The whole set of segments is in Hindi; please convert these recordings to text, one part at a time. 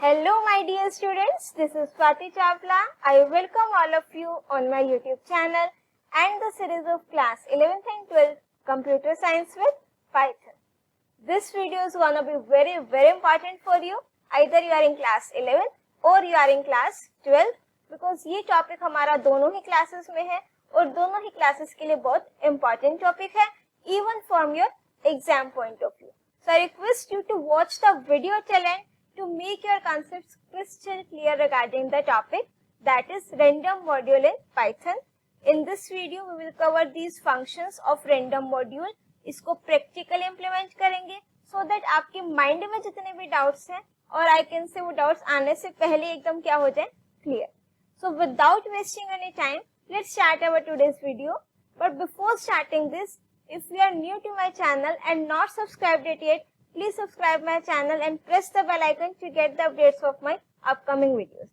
Hello my dear students, this is Swati Chawla. I welcome all of you on my YouTube channel and the series of class 11th and 12th Computer Science with Python. This video is gonna be very important for you. Either you are in class 11 or you are in class 12 because ये topic हमारा दोनों ही classes में है और दोनों ही classes के लिए बहुत important topic है even from your exam point of view. So I request you to watch the video till end to make your concepts crystal clear regarding the topic, that is random module in Python. In this video we will cover these functions of random module. इसको practical implement करेंगे so that आपके mind में जितने भी doubts हैं और I can say वो doubts आने से पहले एकदम क्या हो जाए clear. So without wasting any time, let's start our today's video. But before starting this, if you are new to my channel and not subscribed it yet, please subscribe my channel and press the bell icon to get the updates of my upcoming videos.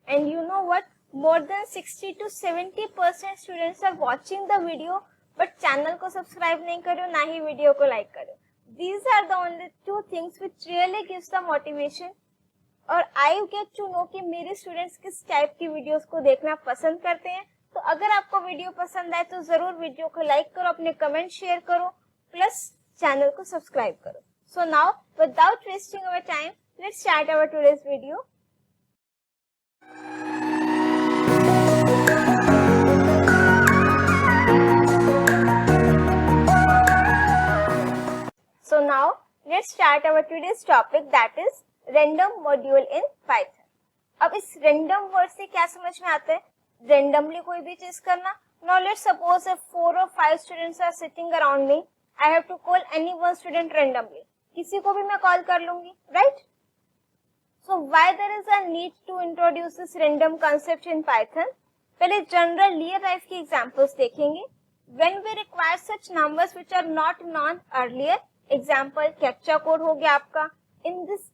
And you know what? More than 60 to 70% students are watching the video but channel को subscribe नहीं करो ना ही video को like करो. These are the only two things which really gives the motivation. और I get to know कि मेरे students किस type की videos को देखना पसंद करते हैं. तो अगर आपको video पसंद आए तो जरूर video को like करो, अपने comment share करो, plus channel को subscribe करो. So now, without wasting our time, let's start our today's video. So now, let's start our today's topic, that is random module in Python. अब इस random word से क्या समझ में आता है? Randomly कोई भी चीज करना. Now let's suppose if 4 or 5 students are sitting around me, I have to call any one student randomly. किसी को भी मैं कॉल कर लूंगी, right? So why there is a need to introduce this random concept in Python? पहले general real life की examples देखेंगे. When we require such numbers which are not known earlier, example captcha code हो गया आपका. In this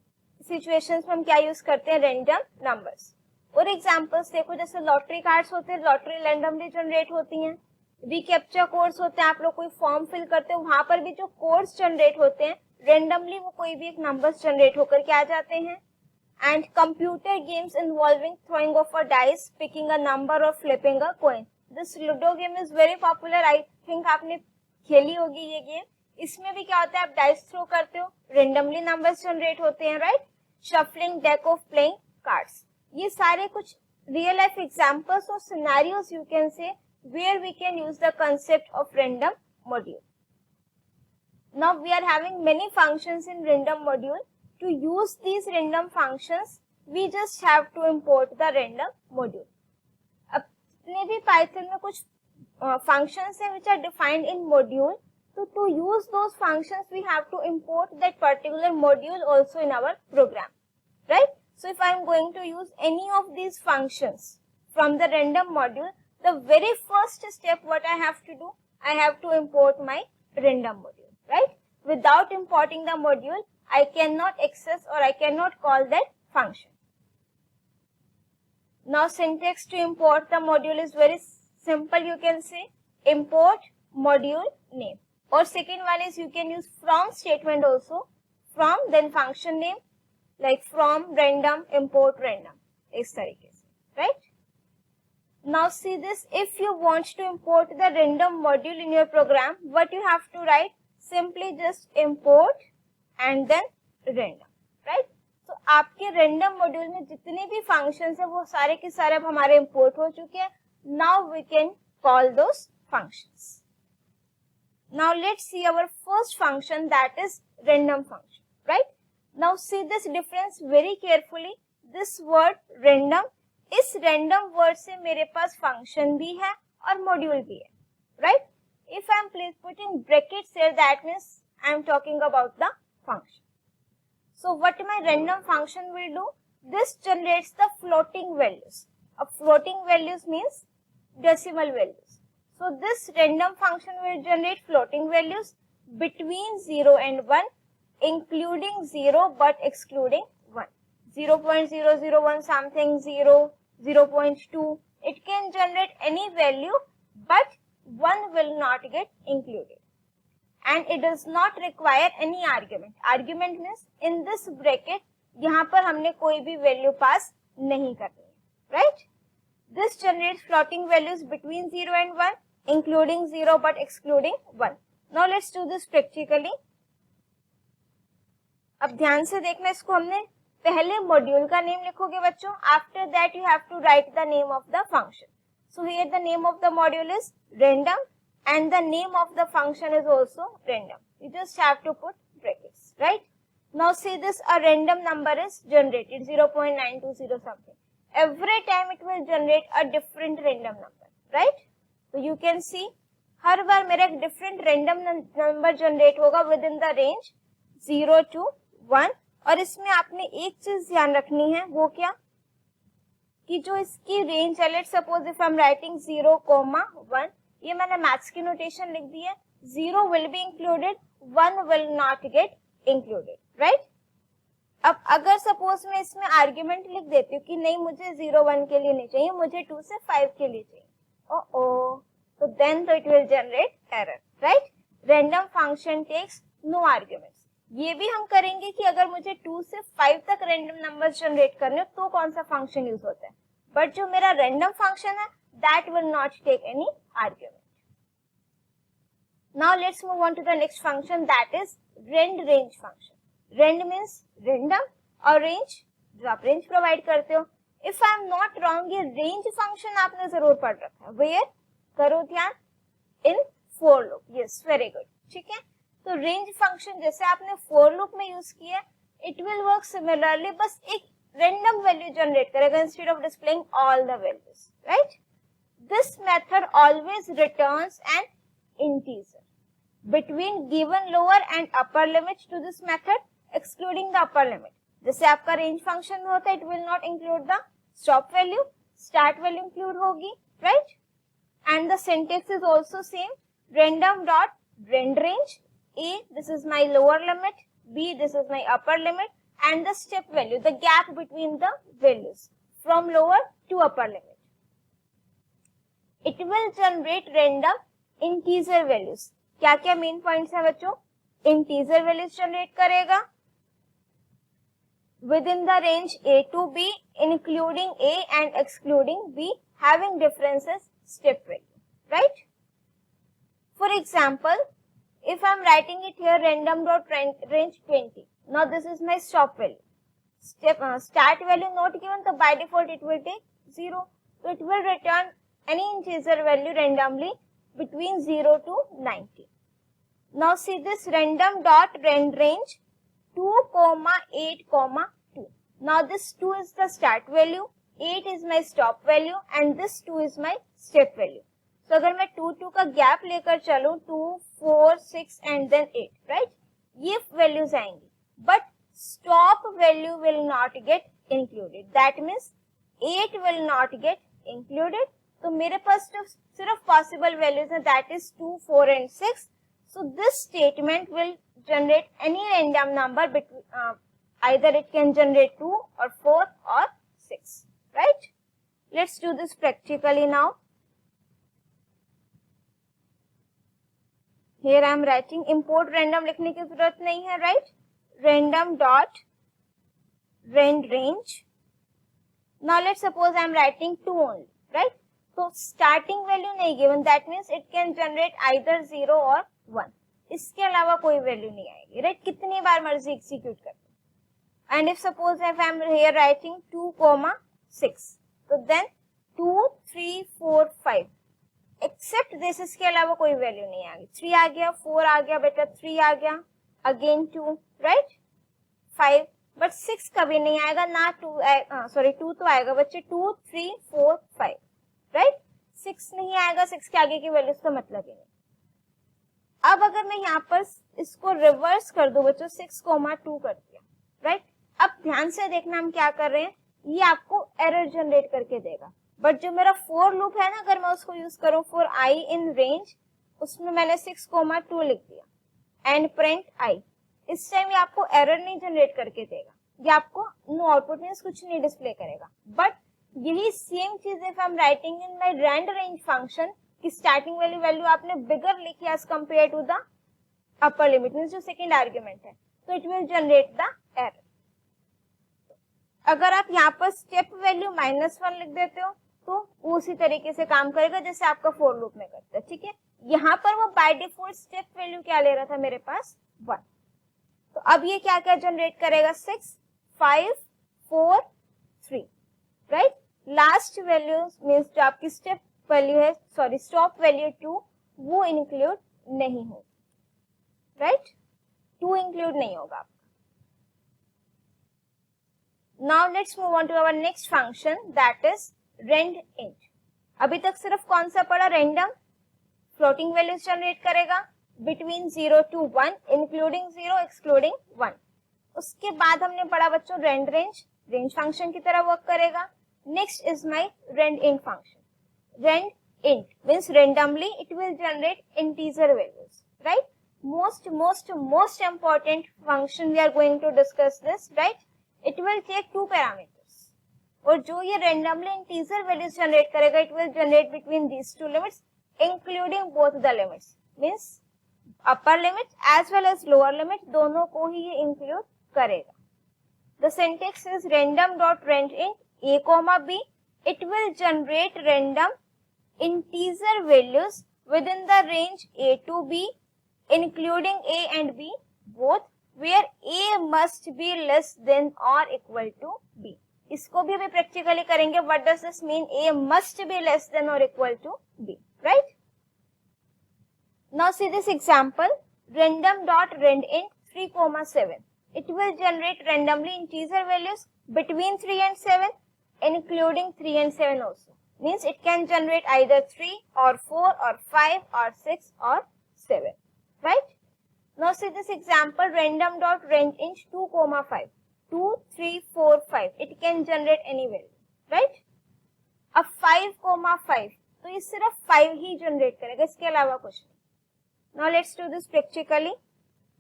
situations में हम क्या यूज करते हैं? Random numbers. और examples देखो, जैसे lottery cards होते हैं, lottery randomly generate होती हैं. रिकैप्चा कोड्स होते हैं, आप लोग कोई फॉर्म फिल करते हो, वहां पर भी जो कोड्स जनरेट होते हैं रेंडमली वो कोई भी एक नंबर्स जनरेट होकर के आ जाते हैं. And computer games involving throwing of a dice, picking a number और flipping a coin. This ludo game is very popular. I think आपने खेली होगी ये गेम. इसमें भी क्या होता है, आप डाइस थ्रो करते हो, रेंडमली नंबर्स जनरेट होते हैं, right? Shuffling deck of playing cards. ये सारे कुछ रियल लाइफ एग्जांपल्स और सिनेरियोस यू कैन से where we can use the concept of random module. Now we are having many functions in random module. To use these random functions, we just have to import the random module. अपने भी Python में कुछ functions हैं which are defined in module. So to use those functions, we have to import that particular module also in our program, right? So if I am going to use any of these functions from the random module, the very first step what I have to do, I have to import my random module, right? Without importing the module, I cannot access or I cannot call that function. Now syntax to import the module is very simple. You can say import module name, or second one is you can use from statement also. From, then function name, like from random import random, इस तरीके से, right? Now see this, if you want to import the random module in your program, what you have to write? Simply just import and then random, right? So आपके random module में जितने भी functions हैं वो सारे के सारे अब हमारे import हो चुके हैं. Now we can call those functions. Now let's see our first function, that is random function, right? Now see this difference very carefully. This word random, इस random word से मेरे पास function भी है और module भी है, right? If I am putting brackets here, that means I am talking about the function. So what my random function will do? This generates the floating values. Floating values means decimal values. So this random function will generate floating values between 0 and 1, including 0 but excluding 1. 0.001 something, 0, 0.2. It can generate any value, but 1 will not get included. And it does not require any argument. Argument means in this bracket, यहाँ पर हमने कोई भी वैल्यू पास नहीं करनी है, right. This generates floating values between 0 and 1 including 0 but excluding 1. Now let's do this practically. अब ध्यान से देखना, इसको हमने पहले मॉड्यूल का नेम लिखोगे बच्चों, after that you have to write the name of the function. So here the name of the module is random and the name of the function is also random. You just have to put brackets, right? Now see this, a random number is generated 0.920 something. Every time it will generate a different random number, right? So you can see हर बार मेरा एक different random number generate होगा within the range 0 to 1. और इसमें आपने एक चीज ध्यान रखनी है, वो क्या कि जो इसकी रेंज है, let's suppose if I am writing 0,1, ये मैंने मैथ्स की नोटेशन लिख दी है, 0 will be included, 1 will not gate included, right. अब अगर सपोज मैं इसमें आर्ग्यूमेंट लिख देती हूँ कि नहीं मुझे 0, 1 के लिए नहीं चाहिए, मुझे 2 से 5 के लिए चाहिए, तो देन तो it will generate error, right. Random function takes no arguments. ये भी हम करेंगे कि अगर मुझे 2 से 5 तक रैंडम नंबर जनरेट करने हो तो कौन सा फंक्शन यूज होता है, बट जो मेरा रैंडम फंक्शन है that will not take any argument. Now let's move on to the next function, that is rand range function. Rand means random और range जो आप range provide करते हो. If I am not wrong, ये range function आपने जरूर पढ़ रखा है. Where? करो ध्यान, in for loop. Yes, very good. ठीक है, तो range function जैसे आपने for loop में यूज किया, it will work similarly, बस एक random value generate करेगा instead of displaying all the values, right? This method always returns an integer between given lower and upper limit to this method, excluding the upper limit. जैसे आपका range function में होता है, it will not include the stop value, start value include होगी, right? And the syntax is also same, random dot rand range. A, this is my lower limit, B, this is my upper limit, and the step value, the gap between the values from lower to upper limit. It will generate random integer values. क्या क्या मेन पॉइंट्स है बच्चों? integer values generate करेगा within the range A to B, including A and excluding B, having differences step value, right? For example, if I am writing it here random dot range 20, now this is my stop value. Start value not given, so by default it will take 0. So it will return any integer value randomly between 0 to 90. Now see this random dot rand range 2,8,2. Now this 2 is the start value, 8 is my stop value, and this 2 is my step value. So अगर मैं 2 का गैप लेकर चलूं, 2, 4, 6 and then 8, right? ये वैल्यूज आएंगी, but stop value will not get included. That means 8 will not get included. तो मेरे पास तो सिर्फ पॉसिबल वैल्यूज है, that is 2, 4 and 6. So this statement will generate any random number between either it can generate 2 or 4 or 6, right? Let's do this practically now. Here I am writing import random, लिखने की जरूरत नहीं है, right? Random dot rand range. Now let's suppose I am writing 2 only, right? तो स्टार्टिंग वैल्यू नहीं given, that means it can generate either 0 और 1. इसके अलावा कोई वैल्यू नहीं आएगी, राइट? कितनी बार मर्जी एग्जीक्यूट कर दो. And if suppose if I am here writing 2,6, तो देन 2, 3, 4, 5 एक्सेप्ट दिस, इसके अलावा कोई वैल्यू नहीं आएगी. 3 आ गया, 4 आ गया बेटा, 3 आ गया, अगेन 2, राइट? 5, बट 6 कभी नहीं आएगा ना. 2 तो आएगा बच्चे, 2, 3, 4, 5, राइट? 6 नहीं आएगा, 6 के आगे की वैल्यूज का मतलब ही नहीं. अब अगर मैं यहाँ पर इसको रिवर्स कर दूं बच्चों, 6,2 कर दिया, राइट? अब ध्यान से देखना हम क्या कर रहे हैं, ये आपको एरर जनरेट करके देगा. बट जो मेरा फॉर लूप है ना, अगर मैं उसको यूज करूं फॉर आई इन रेंज, उसमें मैंने 6,2 लिख दिया एंड प्रिंट आई. इस टाइम ये आपको एरर नहीं जनरेट करके देगा, ये आपको नो आउटपुट मींस कुछ नहीं डिस्प्ले करेगा. बट यही सेम चीज if I am writing in my randrange function की स्टार्टिंग वैल्यू आपने बिगर लिखी as compare to the upper limit means जो सेकंड आर्गुमेंट है, तो it will generate the error. अगर आप यहाँ पर स्टेप वैल्यू -1 लिख देते हो तो उसी तरीके से काम करेगा जैसे आपका फोर लूप में करता है, ठीक है। यहाँ पर वो बाय डिफॉल्ट स्टेप वैल्यू क्या ले रहा था मेरे पास 1। तो अब ये क्या क्या जनरेट करेगा 6 5 4 3, राइट। लास्ट वैल्यू मीन्स जो आपकी स्टेप वैल्यू है, सॉरी स्टॉप वैल्यू 2, वो इंक्लूड नहीं होगी, राइट। 2 इंक्लूड नहीं होगा। Now let's move on to our next function that is rand_int. अभी तक सिर्फ कौन सा पढ़ा, रैंडम फ्लोटिंग वैल्यूज जनरेट करेगा बिटवीन 0 to 1 इंक्लूडिंग 0 एक्सक्लूडिंग 1। उसके बाद हमने पढ़ा बच्चों rand range, रेंज फंक्शन की तरह वर्क करेगा। Next is my rand_int function. rand_int means randomly it will generate integer values, right? Most important function we are going to discuss this, right? It will take 2 parameters और जो ये randomly integer values generate करेगा it will generate between these 2 limits including both the limits, means upper limit as well as lower limit, दोनों को ही ये include करेगा। The syntax is random.rand_int a, b. It will generate random integer values within the range a to b including a and b both, where a must be less than or equal to b. इसको भी अभी प्रैक्टिकली करेंगे। What does this mean? a must be less than or equal to b, right? Now see this example, random.rand_int 3, 7. It will generate randomly integer values between 3 and 7 including 3 and 7 also. Means it can generate either 3 or 4 or 5 or 6 or 7, right? Now see this example, random.rand_int 2, 5. 2, 3, 4, 5. It can generate any value, right? अब 5, 5 तो ये सिर्फ 5 ही जनरेट करेगा, इसके अलावा कुछ नहीं। Now let's do this practically.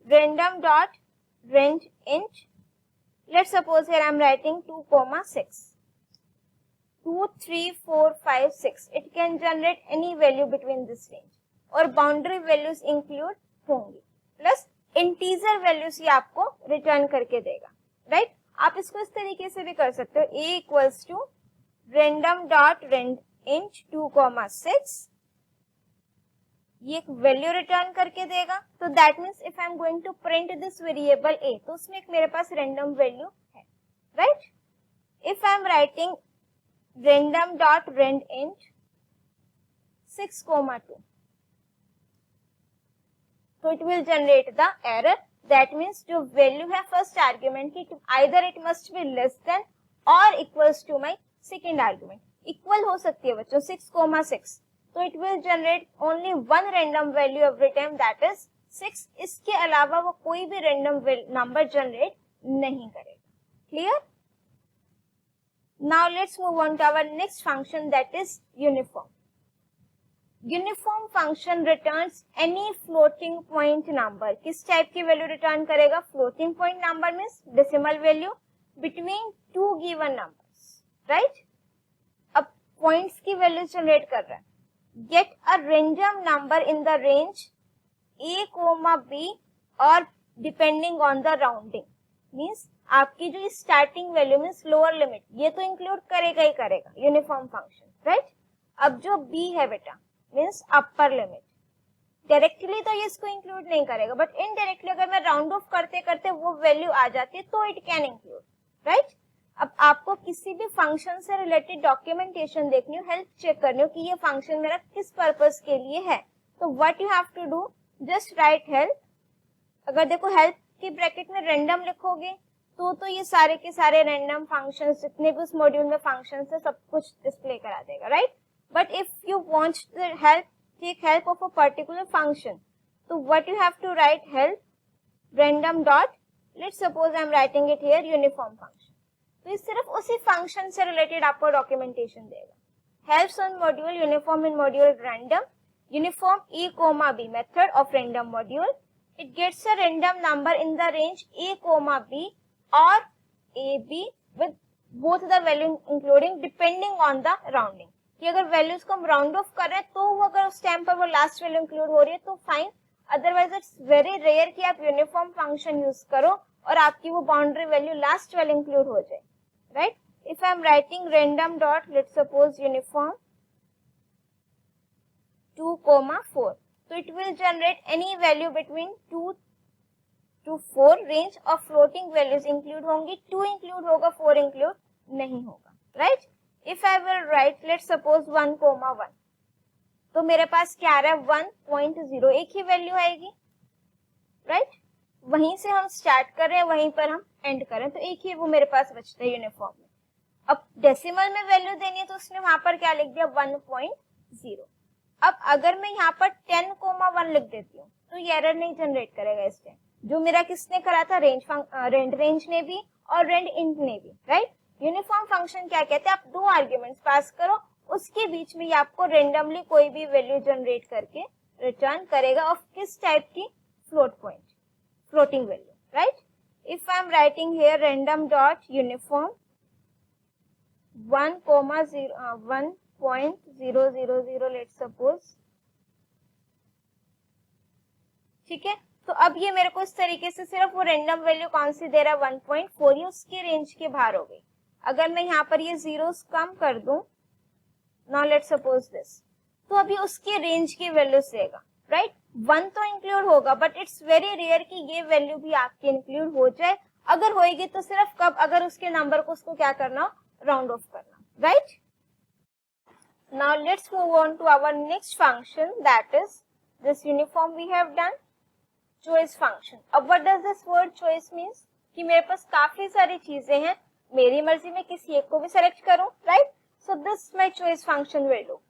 Random.rand_int. Let's suppose here I am writing 2, 6. 2, 3, 4, 5, 6. It can generate any value between this range और बाउंड्री वैल्यूज इंक्लूड होंगी, प्लस इंटीजर वैल्यूज ये आपको रिटर्न करके देगा, राइट। आप इसको इस तरीके से भी कर सकते हो, a इक्वल्स टू random.rand_int 2, 6, ये एक वैल्यू रिटर्न करके देगा। तो that means if I am going to print this variable a, तो उसमें एक मेरे पास रैंडम वैल्यू है, right. If I am writing random.rand_int 6, 2, तो it will generate the error. That means जो वैल्यू है फर्स्ट आर्ग्यूमेंट की, either it must be less than और equals to my second argument. Equal हो सकती है बच्चों 6, 6, तो it will generate only one random value every time, that is 6। इसके अलावा वो कोई भी रैंडम नंबर जनरेट नहीं करेगा। Clear? Now let's move on to our next function that is uniform. Uniform function returns any floating point number. किस टाइप की वैल्यू रिटर्न करेगा? Floating point number means decimal value between 2 given numbers, right. अब पॉइंट्स की वैल्यू जनरेट कर रहा है। Get a random number in the range a, b और depending on the rounding, means आपकी जो starting value means lower limit, ये तो इंक्लूड करेगा ही करेगा यूनिफॉर्म फंक्शन, राइट। अब जो b है बेटा मीन्स अपर लिमिट, डायरेक्टली तो ये इसको इंक्लूड नहीं करेगा, बट इनडायरेक्टली अगर मैं राउंड ऑफ करते करते वो वैल्यू आ जाती है तो इट कैन इंक्लूड, राइट। अब आपको किसी भी फंक्शन से रिलेटेड डॉक्यूमेंटेशन देखनी हो, हेल्प चेक करनी हो कि ये फंक्शन मेरा किस पर्पस के लिए है, तो what you have to do, just write help. अगर देखो हेल्प की ब्रैकेट में रैंडम लिखोगे तो ये सारे के सारे रैंडम फंक्शंस जितने भी उस मॉड्यूल में फंक्शंस है सब कुछ डिस्प्ले करा देगा, right. But if you want to take help of a particular function, so what you have to write help random dot, let's suppose I am writing it here uniform function. तो ये सिर्फ उसी फंक्शन से रिलेटेड आपको डॉक्यूमेंटेशन देगा। helps on module uniform in module random, uniform a, b method of random module. It gets a random number in the range a, b or a, b with both the value including depending on the rounding. कि अगर वैल्यूज को हम राउंड ऑफ कर रहे हैं तो वो अगर उस टाइम पर वो लास्ट वैल्यू इंक्लूड हो रही है तो fine, otherwise it's very rare कि आप यूनिफॉर्म फंक्शन यूज करो और आपकी वो boundary value last value include हो जाए, right? If I am writing random dot, let's suppose uniform 2,4, so it will generate any value between 2 to 4 range of floating values include होंगी, 2 इंक्लूड होगा, 4 इंक्लूड नहीं होगा, right? If I will right let suppose 1,1, तो मेरे पास क्या आ रहा है 1.0, एक ही वैल्यू आएगी, राइट? वहीं से हम स्टार्ट कर रहे हैं, वहीं पर हम एंड कर रहे हैं, तो एक ही वो मेरे पास बचता है यूनिफॉर्म में। अब डेसिमल में वैल्यू देनी है तो उसने वहां पर क्या लिख दिया 1.0। अब अगर मैं यहाँ पर 10,1 लिख देती हूँ तो ये एरर नहीं जनरेट करेगा इस टाइम, जो मेरा किसने करा था, रेंज ने भी और रेंड इंट ने भी, राइट? यूनिफॉर्म फंक्शन क्या कहते हैं, आप दो आर्ग्यूमेंट्स पास करो, उसके बीच में ये आपको रेंडमली कोई भी वैल्यू जनरेट करके रिटर्न करेगा ऑफ किस टाइप की, float point, floating value, right? If I am writing here random dot uniform 1,000 let's suppose, ठीक है? तो अब ये मेरे को इस तरीके से सिर्फ वो रैंडम वैल्यू कौन सी दे रहा है 1.4, ये उसके रेंज के बाहर हो गई। अगर मैं यहाँ पर ये जीरोस कम कर दूं, नाउ लेट्स सपोज दिस, तो अभी उसके रेंज की वैल्यू देगा, राइट? 1 तो इंक्लूड होगा बट इट्स वेरी रेयर कि ये वैल्यू भी आपकी इंक्लूड हो जाए, अगर होएगी तो सिर्फ कब, अगर उसके नंबर को उसको क्या करना, राउंड ऑफ करना, right? Now let's move on to our next function, that is this uniform we have done, choice function. अब what does this word choice means, कि मेरे पास काफी सारी चीजें हैं, मेरी मर्जी में किसी एक को भी सेलेक्ट करूं, right? So this my choice function will do.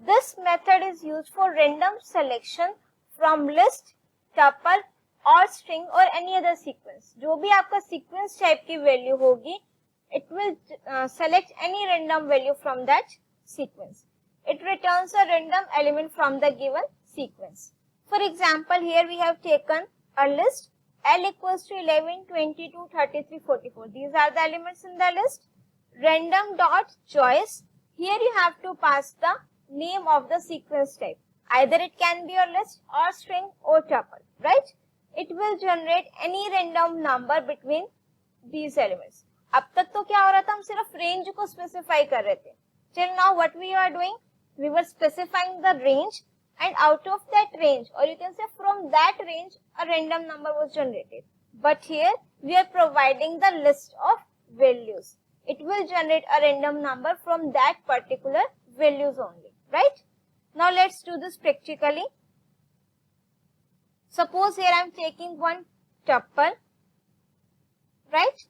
This method is used for random selection from list, tuple और स्ट्रिंग और एनी अदर सीक्वेंस। जो भी आपका सीक्वेंस टाइप की वैल्यू होगी, it will select any random value from that sequence. It returns a random element from the given sequence. For example, here we have taken a list L equals to 11, 22, 33, 44. These are the elements in the list. Random dot choice. Here you have to pass the name of the sequence type. Either it can be a list or string or tuple, right? It will generate any random number between these elements. अब तक तो क्या हो रहा था, हम सिर्फ रेंज को स्पेसिफाई कर रहे थे। Till now what we are doing, we were specifying the range and out of that range, और you can say from that range a random number was generated, but here we are providing the list of values. It will generate a random number from that particular values only, right? Now let's do this practically. Suppose here I am taking one tuple, right?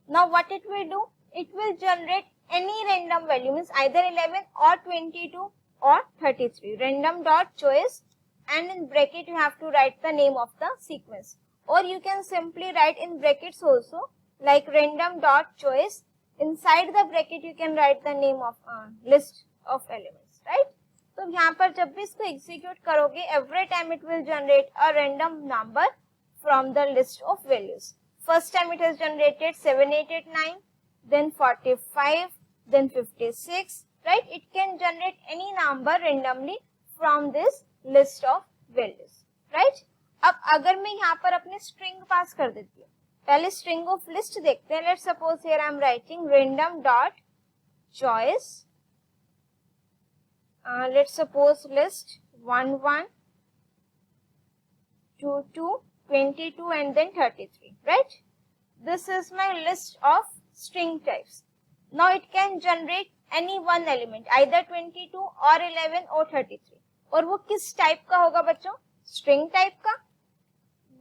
Now what it will do? It will generate any random value, means either 11 or 22 or 33. Random dot choice, and in bracket you have to write the name of the sequence, or you can simply write in brackets also, like random dot choice. Inside the bracket you can write the name of list of elements, right? तो यहाँ पर जब भी इसको एग्जीक्यूट करोगे, every time it will generate a random number from the list of values. First time it has generated 7, 8, 8, 9, then 45, then 56, right? It can generate any number randomly from this list of values, right? अब अगर मैं यहाँ पर अपने string पास कर देती हूँ, पहले string of list देखते हैं। Let's suppose here I am writing random dot choice. Let's suppose list 1, 1, 2, 2, 22 and then 33, right? This is my list of string types. Now it can generate any one element, either 22 or 11 or 33. और वो किस टाइप का होगा बच्चों? स्ट्रिंग टाइप का।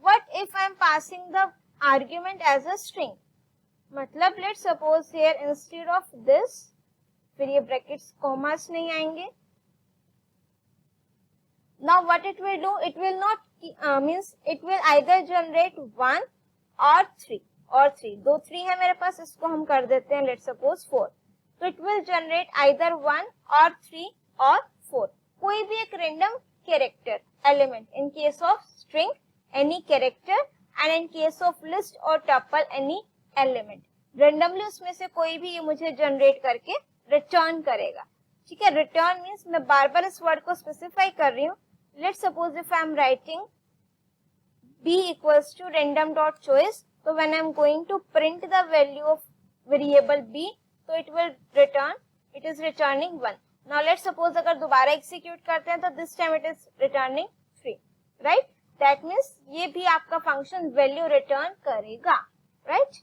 What if I am passing the argument as a string? मतलब let's suppose here instead of this, फिर ये ब्रैकेट्स कॉमास नहीं आएंगे। Now what it will do? It will not means it will either generate 1 or 3 or 3. दो 3 है मेरे पास, इसको हम कर देते हैं let's suppose 4. So it will generate either 1 or 3 or 4. कोई भी एक random character element. In case of string, any character, and in case of list or tuple, any element. Randomly उसमें से कोई भी ये मुझे generate करके return करेगा। ठीक है, return means मैं बार बार इस word को specify कर रही हूँ। Let's suppose if I am writing b equals to random dot choice, so when I am going to print the value of variable b, तो it will return, it is returning 1. Now let's suppose अगर दोबारा एग्जीक्यूट करते हैं तो this time it is returning 3, right. That means ये भी आपका फंक्शन वैल्यू रिटर्न करेगा, right.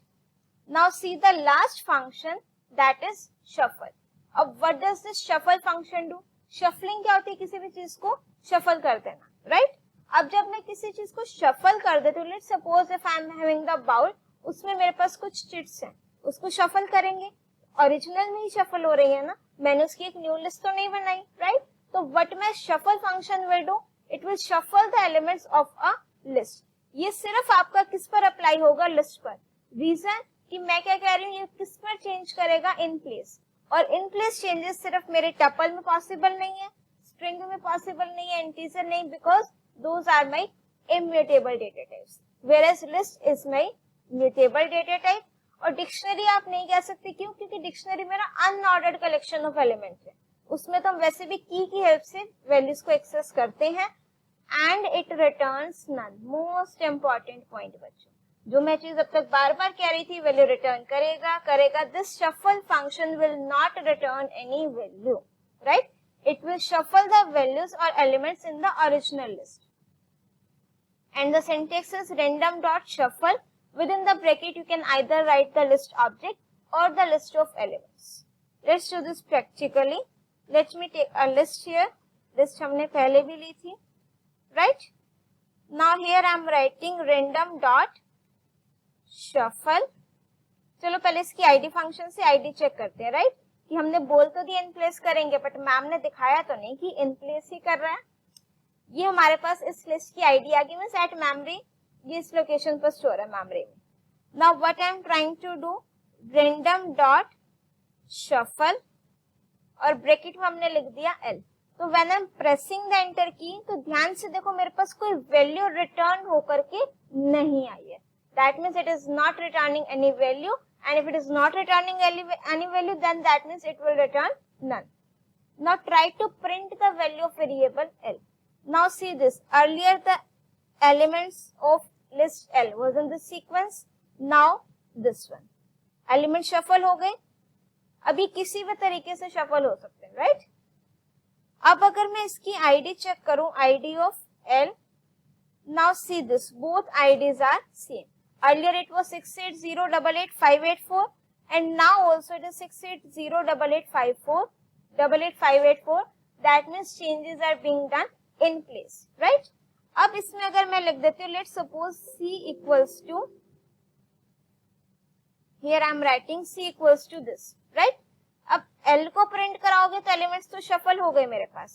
Now see the last function that is shuffle. अब what does this shuffle function do? Shuffling क्या होती है? किसी भी चीज को शफल कर देना, राइट. अब जब मैं किसी चीज को शफल कर देती हूँ, let's suppose if I am having the bowl, उसमें मेरे पास कुछ चिट्स हैं, उसको शफल करेंगे, ओरिजिनल में ही शफल हो रही है ना, मैंने उसकी एक न्यू लिस्ट तो नहीं बनाई, राइट. तो what my shuffle function will do, it will shuffle the elements of a list. ये सिर्फ आपका किस पर अप्लाई होगा? लिस्ट पर. रीजन कि मैं क्या कह रही हूँ, ये किस पर चेंज करेगा? In place. और इन प्लेस चेंजेस सिर्फ मेरे टपल में पॉसिबल नहीं है, स्ट्रिंग में पॉसिबल नहीं है, इंटीजर नहीं, because those are my immutable data types, whereas list is my mutable data type. और डिक्शनरी आप नहीं कह सकते, क्यों? क्योंकि डिक्शनरी मेरा अनऑर्डर्ड कलेक्शन ऑफ एलिमेंट्स है, उसमें तो हम वैसे भी की हेल्प से वैल्यूज को एक्सेस करते हैं. And it returns none. Most important point बच्चों, जो मैं चीज अब तक बार बार कह रही थी, वैल्यू रिटर्न करेगा. This shuffle function will not return any value, right. It will shuffle the values or elements in the original list. And the syntax is random dot shuffle. Within the bracket, you can either write the list object or the list of elements. Let's do this practically. Let me take a list here. List हमने पहले भी ली थी, right? Now here I am writing random dot shuffle. चलो पहले इसकी ID फंक्शन से ID चेक करते हैं, right? कि हमने बोल तो दिया इन प्लेस करेंगे, बट मैम ने दिखाया तो नहीं कि इन प्लेस ही कर रहा है. ये हमारे पास इस लिस्ट की आईडी आ गई, मींस एट मेमोरी, ये इस लोकेशन पर स्टोर है मेमोरी में. Now what I am trying to do, random dot shuffle और ब्रैकेट में हमने लिख दिया एल. तो when I am pressing the enter key, तो ध्यान से देखो मेरे पास कोई वैल्यू रिटर्न होकर के नहीं आई है. That means it is not returning any value. And if it is not returning any value, then that means it will return none. Now try to print the value of variable L. Now see this. Earlier the elements of list L was in this sequence. Now this one. Element shuffle हो गए. अभी किसी भी तरीके से shuffle हो सकते हैं, right? अब अगर मैं इसकी ID चेक करूं, ID of L. Now see this. Both IDs are same. Earlier it was 680885584 and now also it is 6808854. That means changes are being done in place, right? अब इसमें अगर मैं लिख देती हूँ, let's suppose C equals to, here I am writing C equals to this, right? अब L को प्रिंट कराओगे तो एलिमेंट्स तो शफल हो गए मेरे पास,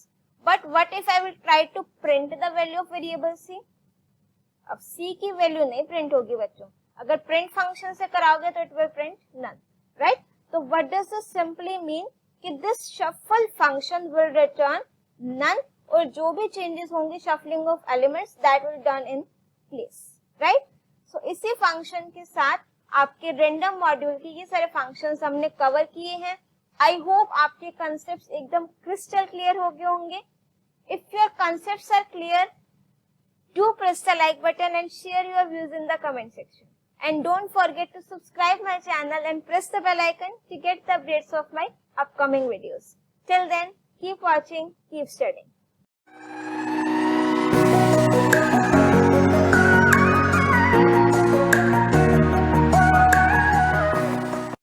but what if I will try to print the value of variable C? अब C की वैल्यू नहीं प्रिंट होगी बच्चों. अगर प्रिंट फंक्शन से कराओगे तो it will print none, right. तो what does this simply mean कि this shuffle function will return none, और जो भी चेंजेस होंगे shuffling of elements that will done in place, right. So इसी फंक्शन के साथ आपके रैंडम मॉड्यूल के ये सारे फंक्शंस हमने कवर किए हैं. आई होप आपके कंसेप्ट्स एकदम क्रिस्टल क्लियर हो गए होंगे. If your concepts are clear, do press the like button and share your views in the comment section. And don't forget to subscribe my channel and press the bell icon to get the updates of my upcoming videos. Till then, keep watching, keep studying.